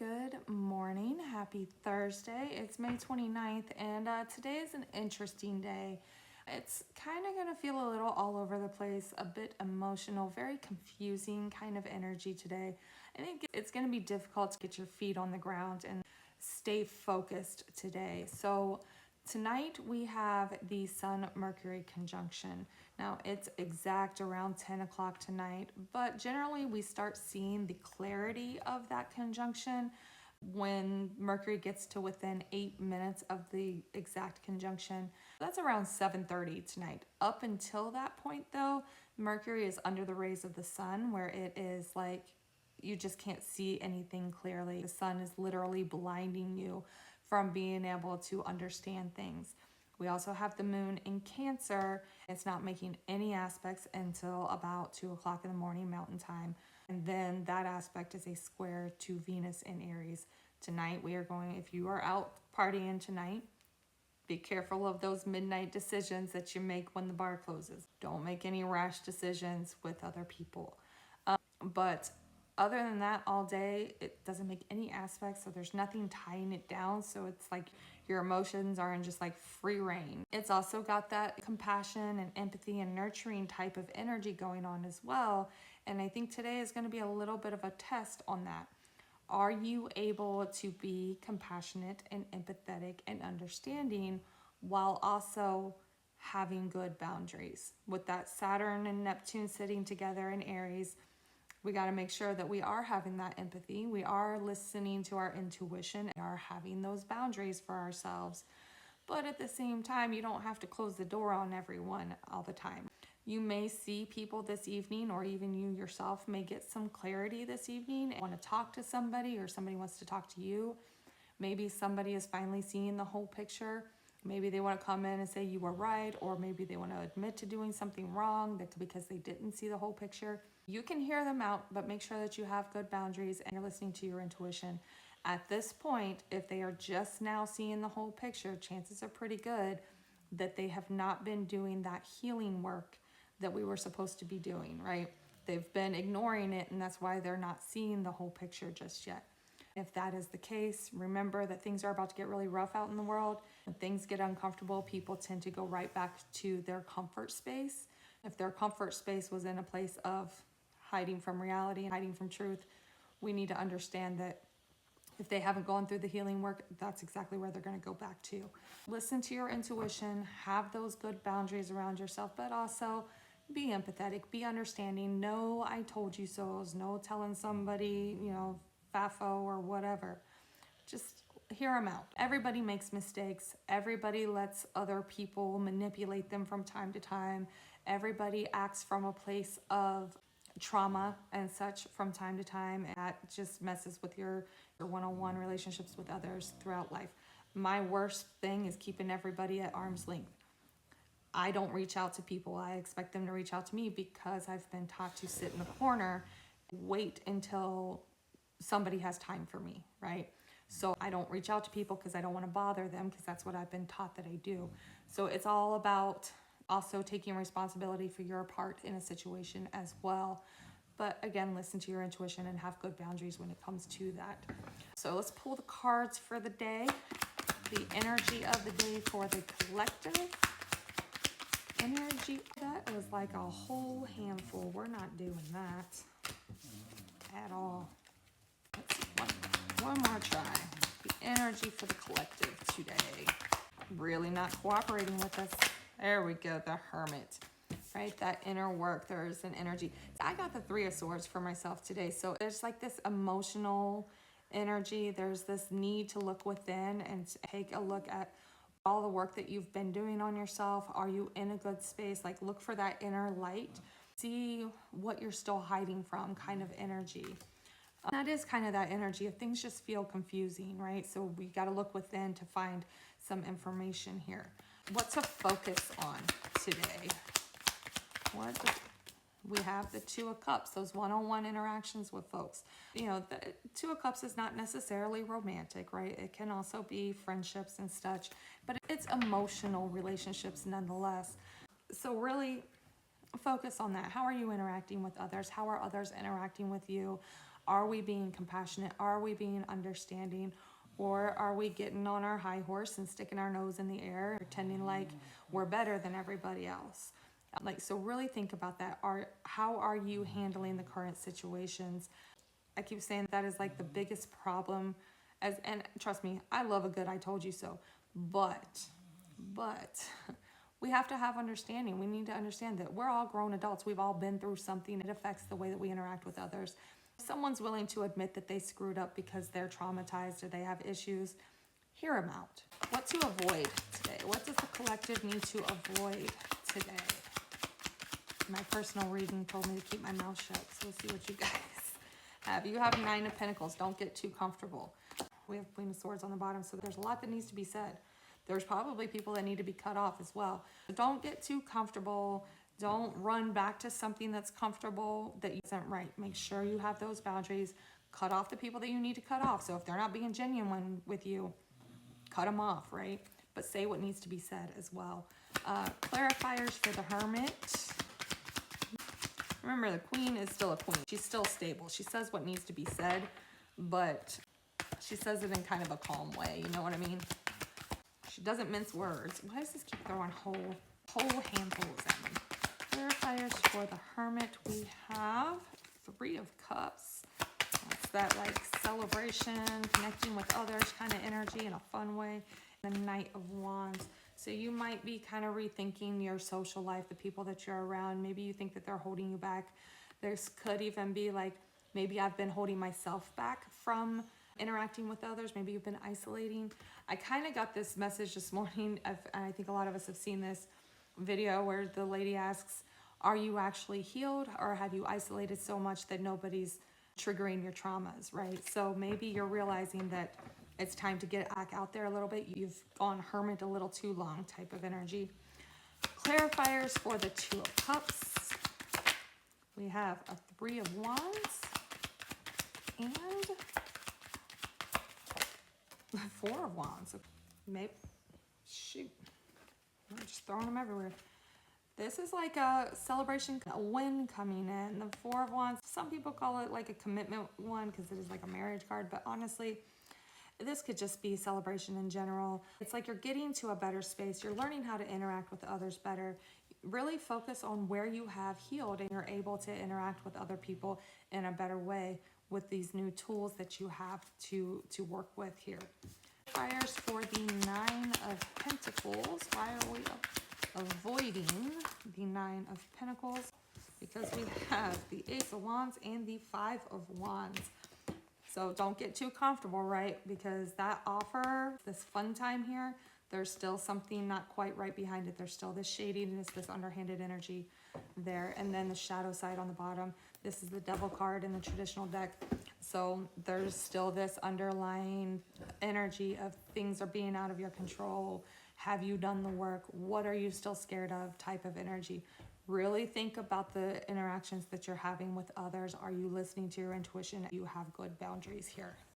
Good morning. Happy Thursday. It's May 29th, and today is an interesting day. It's kind of going to feel a little all over the place, a bit emotional, very confusing kind of energy today. I think it's going to be difficult to get your feet on the ground and stay focused today. So tonight we have the Sun-Mercury conjunction. Now it's exact around 10 o'clock tonight, but generally we start seeing the clarity of that conjunction when Mercury gets to within 8 minutes of the exact conjunction. That's around 7:30 tonight. Up until that point though, Mercury is under the rays of the sun, where it is like you just can't see anything clearly. The sun is literally blinding you from being able to understand things. We also have the moon in Cancer. It's not making any aspects until about 2 o'clock in the morning Mountain Time. And then that aspect is a square to Venus in Aries. Tonight we are going, if you are out partying tonight, be careful of those midnight decisions that you make when the bar closes. Don't make any rash decisions with other people. But other than that, all day, it doesn't make any aspects, so there's nothing tying it down. So it's like your emotions are in just like free reign. It's also got that compassion and empathy and nurturing type of energy going on as well. And I think today is going to be a little bit of a test on that. Are you able to be compassionate and empathetic and understanding while also having good boundaries? With that Saturn and Neptune sitting together in Aries, we got to make sure that we are having that empathy. We are listening to our intuition and are having those boundaries for ourselves. But at the same time, you don't have to close the door on everyone all the time. You may see people this evening, or even you yourself may get some clarity this evening and want to talk to somebody, or somebody wants to talk to you. Maybe somebody is finally seeing the whole picture. Maybe they want to come in and say you were right, or maybe they want to admit to doing something wrong because they didn't see the whole picture. You can hear them out, but make sure that you have good boundaries and you're listening to your intuition. At this point, if they are just now seeing the whole picture, chances are pretty good that they have not been doing that healing work that we were supposed to be doing, right? They've been ignoring it, and that's why they're not seeing the whole picture just yet. If that is the case, remember that things are about to get really rough out in the world. When things get uncomfortable, people tend to go right back to their comfort space. If their comfort space was in a place of hiding from reality and hiding from truth, we need to understand that if they haven't gone through the healing work, that's exactly where they're going to go back to. Listen to your intuition, have those good boundaries around yourself, but also be empathetic, be understanding. No I told you so's, no telling somebody, FAFO or whatever. Just hear them out. Everybody makes mistakes. Everybody lets other people manipulate them from time to time. Everybody acts from a place of trauma and such from time to time. And that just messes with your one-on-one relationships with others throughout life. My worst thing is keeping everybody at arm's length. I don't reach out to people. I expect them to reach out to me because I've been taught to sit in a corner, wait until somebody has time for me, right? So I don't reach out to people because I don't want to bother them, because that's what I've been taught that I do. So it's all about also taking responsibility for your part in a situation as well. But again, listen to your intuition and have good boundaries when it comes to that. So let's pull the cards for the day. The energy of the day for the collective. Energy, that was like a whole handful. We're not doing that at all. Let's see, one more try. The energy for the collective today. Really not cooperating with us. There we go, the Hermit, right? That inner work, there's an energy. I got the Three of Swords for myself today. So there's like this emotional energy. There's this need to look within and take a look at all the work that you've been doing on yourself. Are you in a good space? Like, look for that inner light. See what you're still hiding from kind of energy. That is kind of that energy if things just feel confusing, right? So we got to look within to find some information here. What to focus on today? We have the Two of Cups, those one-on-one interactions with folks. The Two of Cups is not necessarily romantic, right? It can also be friendships and such, but it's emotional relationships nonetheless. So really focus on that. How are you interacting with others? How are others interacting with you? Are we being compassionate? Are we being understanding? Or are we getting on our high horse and sticking our nose in the air, pretending like we're better than everybody else? So really think about that. How are you handling the current situations? I keep saying that is like the biggest problem. And trust me, I love a good I told you so. But we have to have understanding. We need to understand that we're all grown adults. We've all been through something. It affects the way that we interact with others. If someone's willing to admit that they screwed up because they're traumatized or they have issues, hear them out. What to avoid today? What does the collective need to avoid today? My personal reading told me to keep my mouth shut, so we'll see what you guys have. You have Nine of Pentacles. Don't get too comfortable. We have Queen of Swords on the bottom, so there's a lot that needs to be said. There's probably people that need to be cut off as well. So don't get too comfortable. Don't run back to something that's comfortable that isn't right. Make sure you have those boundaries. Cut off the people that you need to cut off. So if they're not being genuine with you, cut them off, right? But say what needs to be said as well. Clarifiers for the Hermit. Remember, the Queen is still a queen. She's still stable. She says what needs to be said, but she says it in kind of a calm way. You know what I mean? She doesn't mince words. Why does this keep throwing whole handfuls at me? Clarifiers for the Hermit. We have Three of Cups. That's that like celebration, connecting with others kind of energy in a fun way. The Knight of Wands. So you might be kind of rethinking your social life, the people that you're around. Maybe you think that they're holding you back. There could even be like, maybe I've been holding myself back from interacting with others. Maybe you've been isolating. I kind of got this message this morning, and I think a lot of us have seen this video where the lady asks, are you actually healed, or have you isolated so much that nobody's triggering your traumas, right? So maybe you're realizing that it's time to get back out there a little bit. You've gone hermit a little too long type of energy. Clarifiers for the Two of Cups. We have a Three of Wands and the Four of Wands. Maybe, shoot, I'm just throwing them everywhere. This is like a celebration, a win coming in. The Four of Wands, some people call it like a commitment one because it is like a marriage card, but honestly, this could just be celebration in general. It's like you're getting to a better space. You're learning how to interact with others better. Really focus on where you have healed and you're able to interact with other people in a better way with these new tools that you have to work with here. Fires for the Nine of Pentacles. Why are we avoiding the Nine of Pentacles? Because we have the Ace of Wands and the Five of Wands. So don't get too comfortable, right? Because that offer, this fun time here, there's still something not quite right behind it. There's still this shadiness, this underhanded energy there. And then the shadow side on the bottom. This is the Devil card in the traditional deck. So there's still this underlying energy of things are being out of your control. Have you done the work? What are you still scared of type of energy? Really think about the interactions that you're having with others. Are you listening to your intuition? You have good boundaries here.